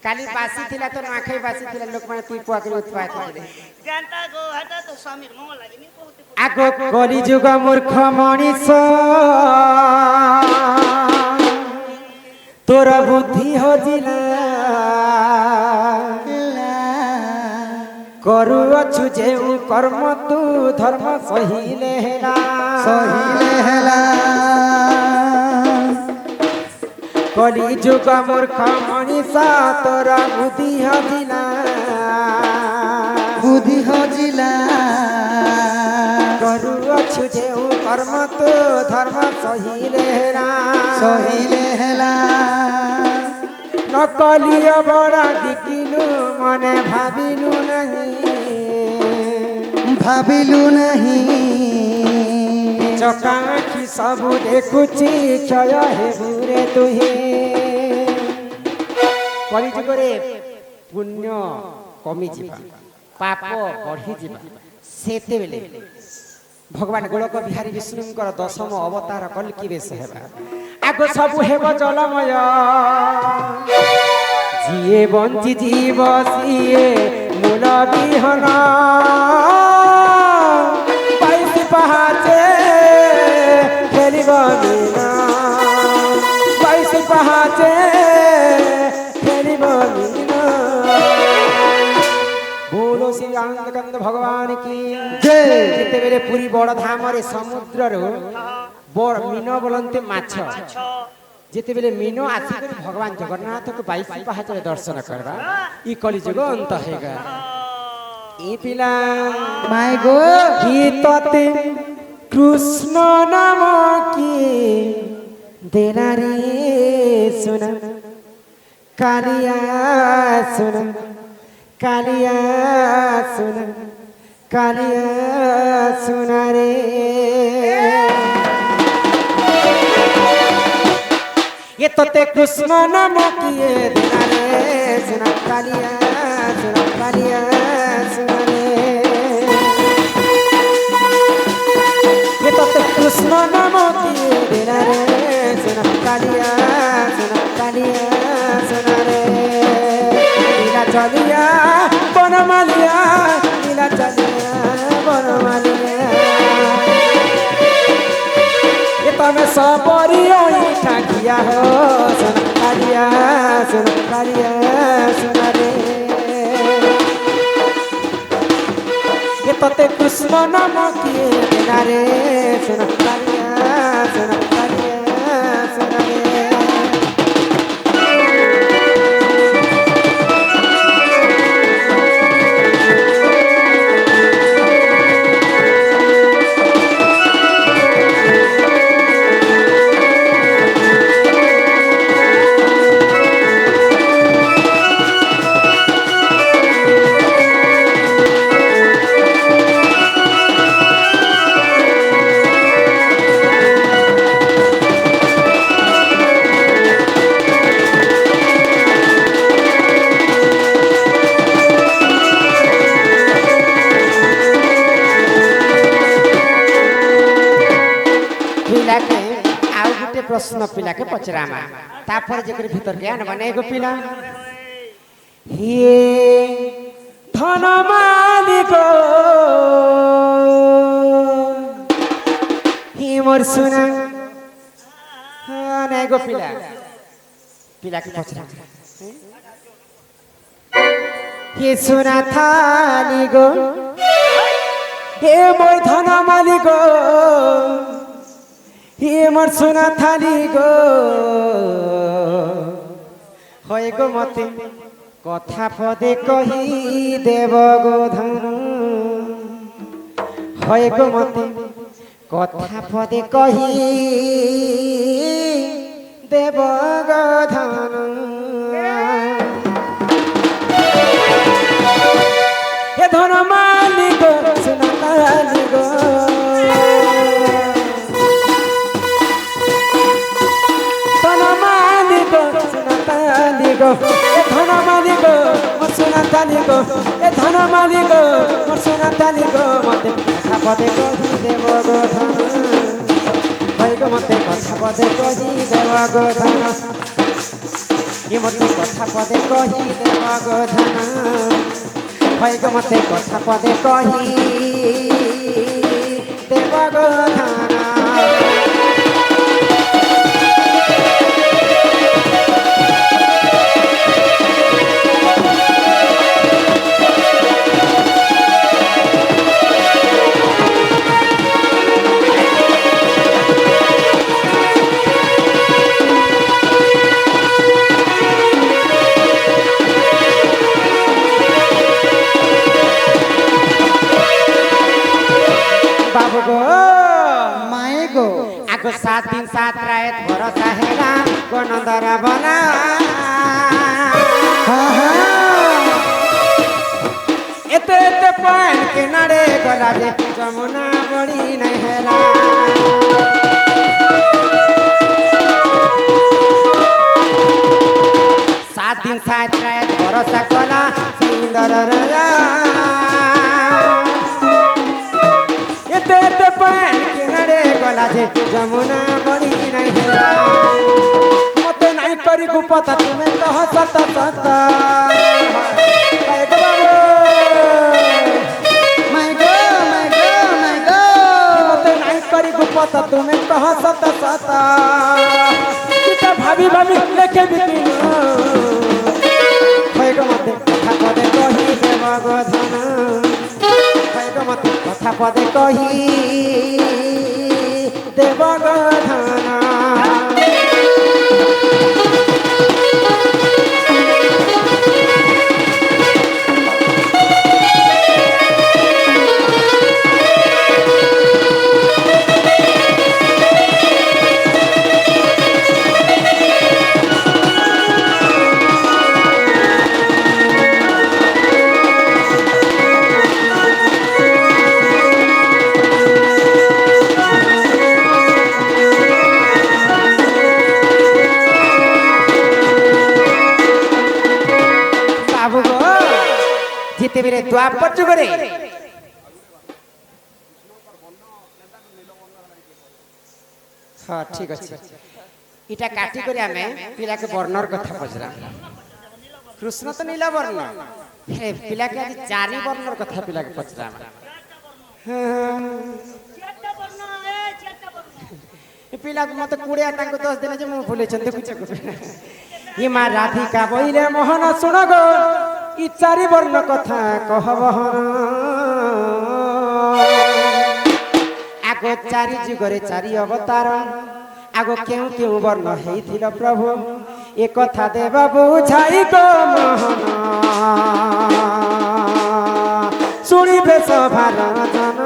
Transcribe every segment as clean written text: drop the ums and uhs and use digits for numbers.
काली बासी थिला तो नाखै बासी थिला लोक माने तुई पुआ के उत्पात करे जानता गो हटा तो स्वामीर मोह लागिनी बहुते आगो कली जुग मूर्ख मनीष तोर बुद्धि हजिला करुअछु जेउ कर्म तू धर्म सहिले हेला कली जुग मूर्ख मनीष तोर बुद्धि हजिला करुअछु जेउ कर्म तू धर्म सहिले हेला नकलिय बड़ा दिकिलु मने भाबिलु नहीं चका आखि सबु देखुची क्षय हेबुरे तुहे कलिजुगरे पुण्य कमी जिबा पाप बढ़ी जिबा सेते बेले भगवान गोलक बिहारी विष्णुंकर दशम अवतार कल्की बेश हेबा आगो सबु हेब जलमय जिए बंची जीव सिए मूल विहन पैसी पहाचे खेलिब मीना पैसी पहाचे खेलिब मीना बोलो श्री आनंद भगवान की जय जिते बेले पुरी बड़ धाम रे समुद्र रो बड़ मीन बोलते माछ जिते बेले मीनो आसिक भगवान जगन्नाथ को 22 पहाड़ दर्शन करबा ई कलिजुग अंत हेगा ई पिला माय गो गीतते कृष्ण नाम की देला रे सुन कालिया सुन कालिया सुन रे ये तोते कृष्ण नाम किए देना रे सुना कालिया सुना रे ये तोते कृष्ण नाम किए देना रे सुना कालिया सुना रे लीला चलिया बनमालिया लीला चलिया बनमालिया तमे सबरी ठाकिया हो सुना रे ये तते कृष्ण नाम किए देना रे सुना रे प्रश्न पिला के पचरामा तापर जेकर भीतर ज्ञान बने गो पिला हे धन मालिक हे मोर सुना ने गो पिला के पचरामा हे सुना थाली गो हे मोर धन मालिक हे मोर सुना थाली गो হয় গো মতে কথা পদে কহি দেব গো ধন হয় গো মতে কথা পদে কহি দেব গো ধন হে ধন মালিক সুনা থালি গো ধন মালিক সুনা থালি গো ধন মালিক মোর সোনা থালি গো এ ধন মালিক মোর সোনা থালি গো মতে কথা পদে কহি দেব গো ধন হয় গো মতে কথা পদে কহি দেব গো ধন ଏ ମୋତେ କଥା ପଦେ କହି ଦେବ ଗୋଧନ ହଇଗ ମୋତେ କଥା ପଦେ କହି ଦେବ ଗୋଧନ बाबू गो माए गो आगो 7 दिन 7 रात भरोसा हेला गणदर बना एते एते पान के नारे गला दे जमुना बड़ी नहीं हेला सात दिन 7 रात भरोसा कला सुंदर राजा एते पान किनारे गला जे जमुना बड़ी नहीं हेला मते नहीं करी गुपता तुम्हें कह सत सत बाबू माए गो माए गो माए गो मते नहीं करी गुपता तुम्हें कह सत सत किता भाभी भाभी लेके बिकिन होएगो मते कथा पदे कही देव गोधन होएगो मते कथा पदे कही देव गोधन जिते बेरे द्वापर जुगरे हाँ ठीक अच्छे इटा काटी करे आमे पिला के वर्णर कथा पचरा कृष्ण तो नीला वर्ण हे पिला के आज चारि वर्णर कथा पिला के पचरा पिला मत कुड़िया तांको 10 दिन जे मु भूले छन देखु ये मां राधिका बोइले मोहन सुन गो ई चारि वर्ण कथा कहब आगो चारि जुगरे चारि अवतार आगो केउ केउ वर्ण हेइथिल प्रभु ए कथा देव बुझाई गो मोहन सुनिबे सभार जन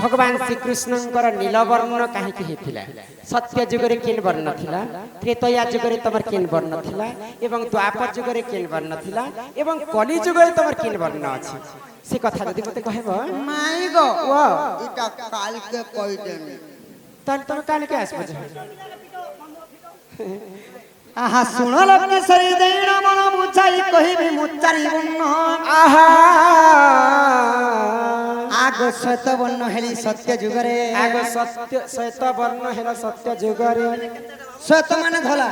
भगवान श्री कृष्णंकर नीलवर्ण कहीं हेथिला सत्य जुगरे केन वर्ण थिला त्रेतया जुगरे तमर केन वर्ण थिला एवं द्वापर जुगरे केन वर्ण थिला एवं कली जुगरे तमर केन वर्ण अछि से कथा जदि मते कहबो माए गो ओ इटा काल के कहि देनी तल तम काल के आसब आहा सुनल अपने शरीर देना मन बुझाई कहिबी मुचारी वर्ण आहा आगो श्वेत वर्ण हेली सत्य जुगरे आगो सत्य श्वेत वर्ण हेला सत्य जुगरे श्वेत माने धला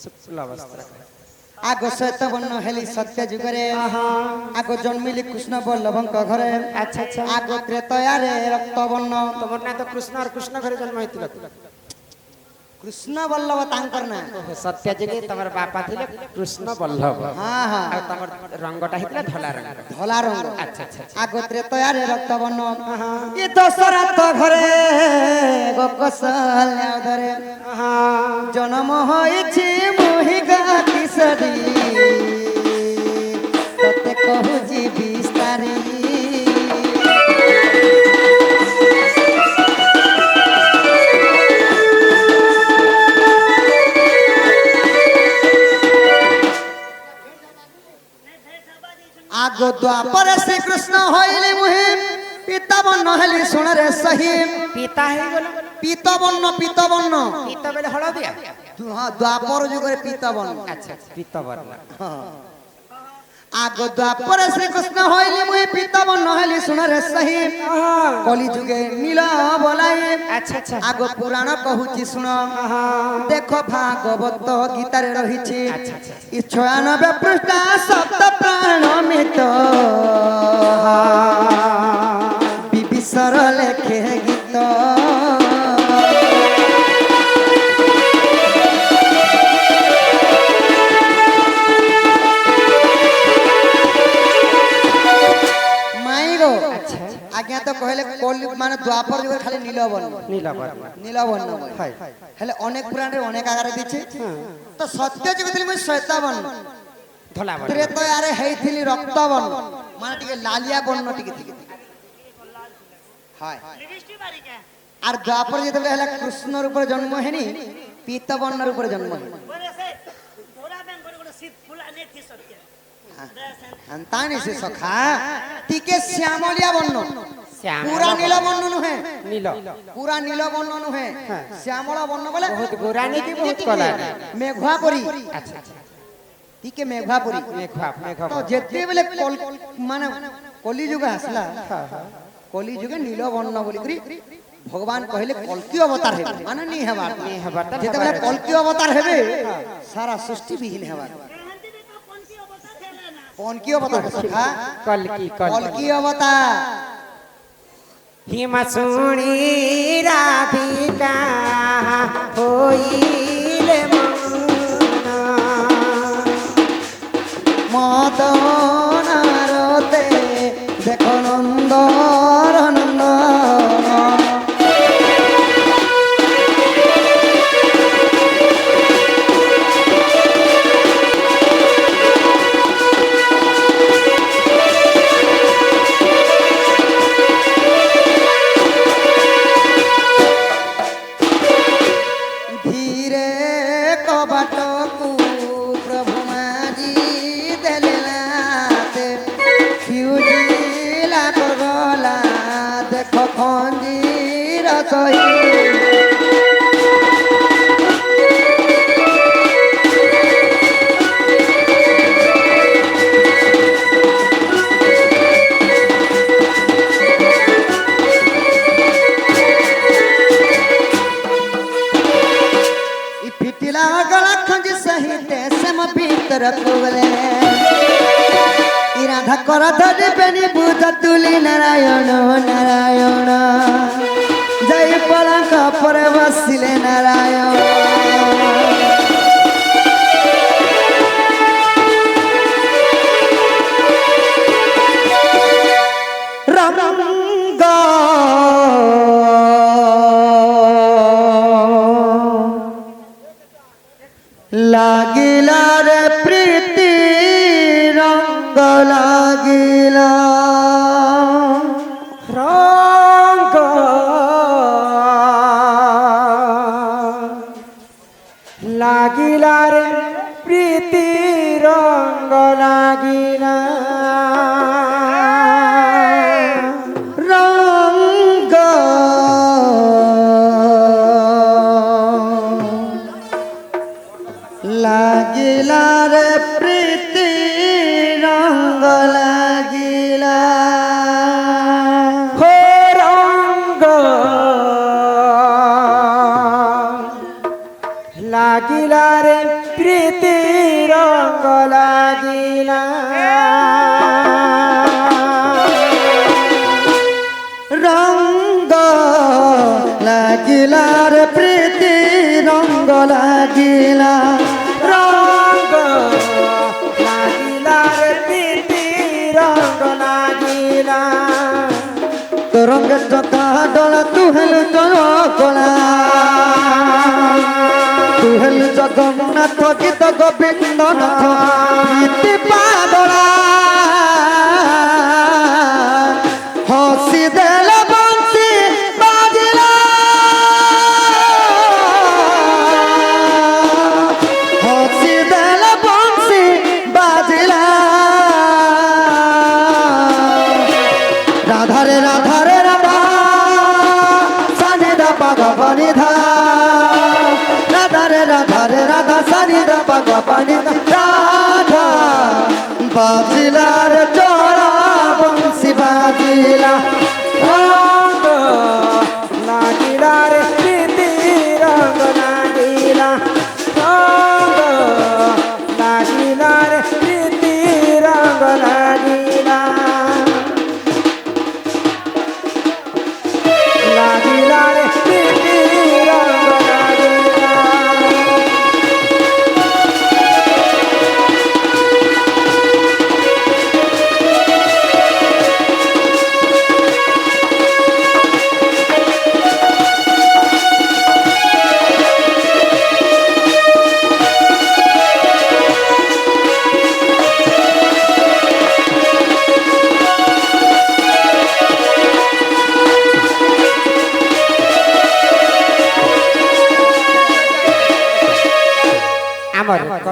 शुक्ल वस्त्र आगो श्वेत वर्ण हेली सत्य जुगरे आगो जन्मिली कृष्ण बल्लभंक घरे अच्छा अच्छा आगो त्रेतयारे रक्त वर्ण तमर ना तो कृष्ण और कृष्ण घरे जन्म हेतिल कृष्ण बल्लभ तांकर ना सत्य जुगे तमर बापा थिले कृष्ण बल्लभ हां हां आ तमर रंगटा हेतिला धला रंग धला रंग अच्छा अच्छा आगो त्रेतयारे रक्त वर्ण ये दशरथ घरे गो कौशल्या धरे जन्म होइछि मोहि गाति सरी तते कहू जी विस्तारी आगो द्वापर श्री कृष्ण होइले मुहि पीतवर्ण हेली सुन रे सही पिता हे गेलो पीतवर्ण पिता बेले हळदिया हां द्वापर जुगरे पीतवर्ण अच्छा पीता वर्ण আগ দ্বাপরে শ্রীকৃষ্ণ হইলি মুই পিতাবন নহলি শুণরে সহি কলি যুগে নীল বলাই আচ্ছা আচ্ছা আগ পুরাণ কহুছি শুণ দেখ ভাগবত গীতারে রহিছি আচ্ছা, আচ্ছা। 96 পৃষ্ঠা সপ্ত প্রাণ মিত বিবিসর লেখে গীত আজ্ঞা তো কহিলে কলি মানে দ্বাপর যুগে খালি নীলবর্ণ নীলবর্ণ নীলবর্ণ হয় হেলে অনেক পুরাণে অনেক আকারে দিছে তো সত্য যুগে ଥିଲି মুই শ্বেতবর্ণ ধলা বর্ণ ত্রেতয়ারে হেইଥିଲି রক্তবর্ণ মানে টিকে লালিয়া বর্ণ টিকে টিকে হয় লিপস্টিক বারিকা আর দ্বাপর যেতবে হেলা কৃষ্ণ রূপে জন্ম হেনি পীতবর্ণ রূপে জন্ম হেনি বলে সে ধরা ব্যাং করে করে শীত ফুলা নেথি সত্য আন্তানি সে সখা টিকে শ্যামলিয়া বর্ণ শ্যামল পুরা নীল বর্ণ নুহে নীল পুরা নীল বর্ণ নুহে শ্যামল বর্ণ বলে বহুত গোরা নেই কি বহুত কলা নেই মেঘুয়া পরি আচ্ছা আচ্ছা টিকে মেঘুয়া পরি মেঘা মেঘা তো যেতেবেলে মানে কলিযুগ আসলা কলিযুগে নীল বর্ণ বলি করি ভগবান কহিলে কল্কি অবতার হেবে মানে নি হেবার নি হেবার তা যেতেবেলে হেবার। কল্কি অবতার হেবে সারা সৃষ্টি বিহীন হেবার এহান্তি তো কোনটি অবস্থা খেলে না কল্কি অবতার সখা কলকি কলকি কল্কি অবতার হিম শুনি রাধিকা হইলে মদনারতে দেখো নন্দর নন্দ ধীরে কবাটকু প্রভু মাজি দেলাতে ফিউজিলা করলা দেখো খঞ্জির সহি फिटिला गला खंज सहित सम भीतर कुवले इराधा कर धरि बेनी बुझ तुली नारायण नारायण जय पलंक पर बसिले नारायण লাগিলা রে প্রীতি রঙ্গ লাগিলা রঙ্গ লাগিলা রে প্রীতি রঙ্গ লাগিলা রঙ্গ লাগিলা রে প্রীতি রঙ্গ লাগিলা হো রঙ্গ লাগিলা রে প্রীতি রঙ্গ লাগিলা রঙ্গ লাগিলা রে প্রীতি রঙ্গ লাগিলা রঙ্গ লাগিলা রে প্রীতি রঙ্গ লাগিলা তরঙ্গের যথা ডলা তু হেলু জগলা তু হেলু জগন্নাথ গীত গোবিন্দ নাথ গীতি পাদলা হসি দেল বংশী বাজিলা হসি দেল বংশী বাজিলা রাধারে রাধারে রাধা সানি দা পাগ পানি ধা রাধারে রাধারে রাধা সানি দা পাগ পানি ধা রাধা বাজিল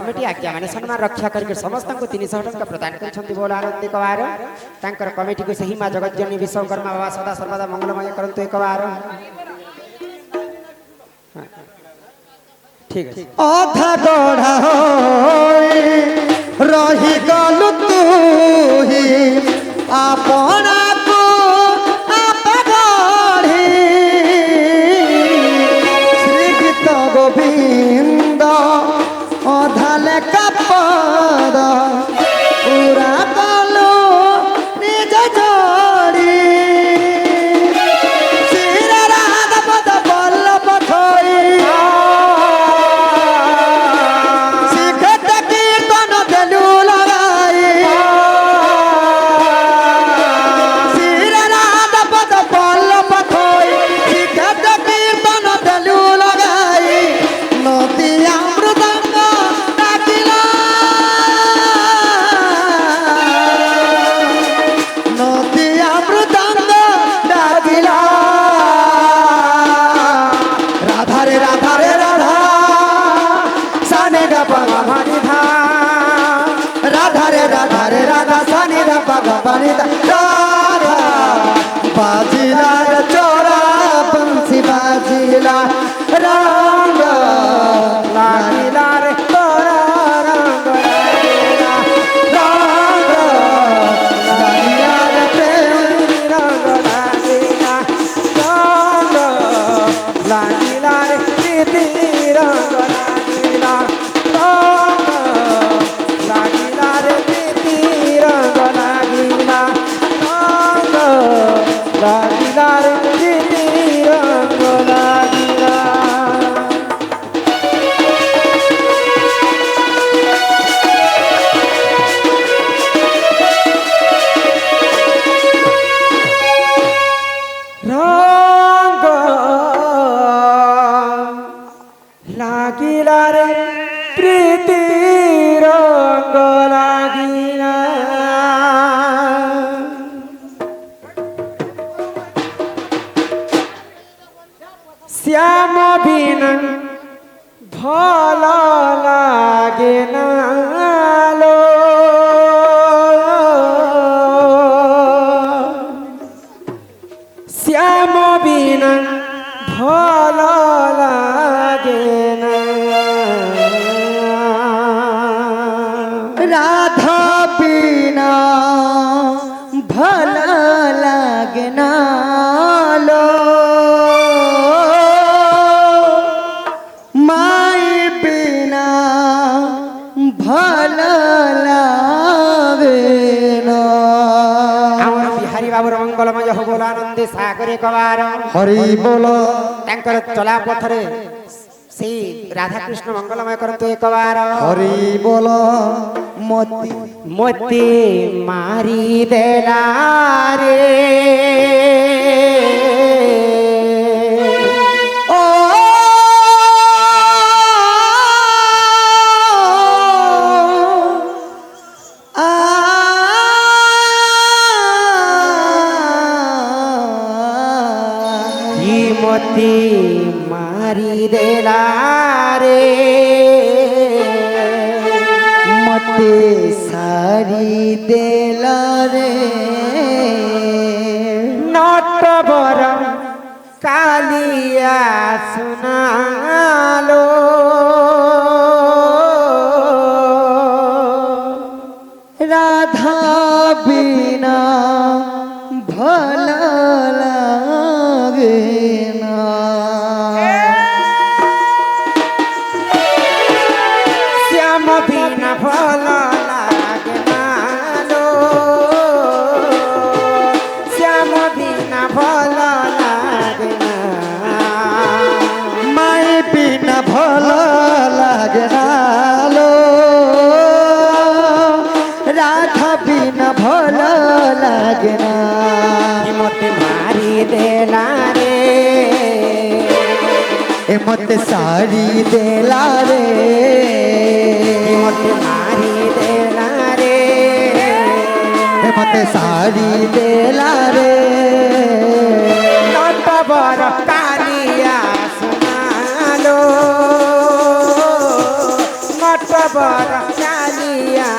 कमिटी आज्ञा माने सम्मान रक्षा करके समस्त को 300 टंका प्रदान करछन्ति बोल आनंद एक बार तांकर कमिटी को सही मां जगतजननी विश्वकर्मा बाबा सदा सर्वदा मंगलमय करंतु एक बार ठीक है अधा गढ़ा होई रही गलु तू ही अपना को आप गढ़ी श्री गीत गोविंद अधा लेखा पद पूरा गलु निज जोड़ी श्री राधा पद बल्लभ थोई बाजिला चोरा बंसी बाजिला रंग लागिला रे तोरा रंग लागिला रंग लागिला रे प्रेम रंग लागिला रंग लागिला रे प्रीति रंग लागिला रंग लागिला रे प्रीति रंग लागिला लागिला रे प्रीति रंग लागिला रंग लागिला रे प्रीति रंग लागिला श्याम बिना भल लागे ना लो श्याम बिना भल लागे ना राधा बिना भल लागे ना लो माई बिना भल लागे ना आवर बिहारी बाबूर मंगलमय हो बोल आनंद सागर एक बार हरि बोल तांकर चला पथरे से राधा कृष्ण मंगलमय करंतु एक बार हरि बोल मोती मोती मारी देला रे ओ मोती मारी देला रे मते सारी देला रे नटवर कालिया सुनालो राधा बिना भल लागे ना श्याम बिना भल लागे ना लो श्याम बिना भल लागे ना माई बिना भल लागे ना लो राधा बिना भल लागे ना मोती मारी देला रे ए मते सारी देला रे मोती मारी देला रे ए मते सारी देला रे नटवर कालिया सुनालो नटवर बड़ चालिया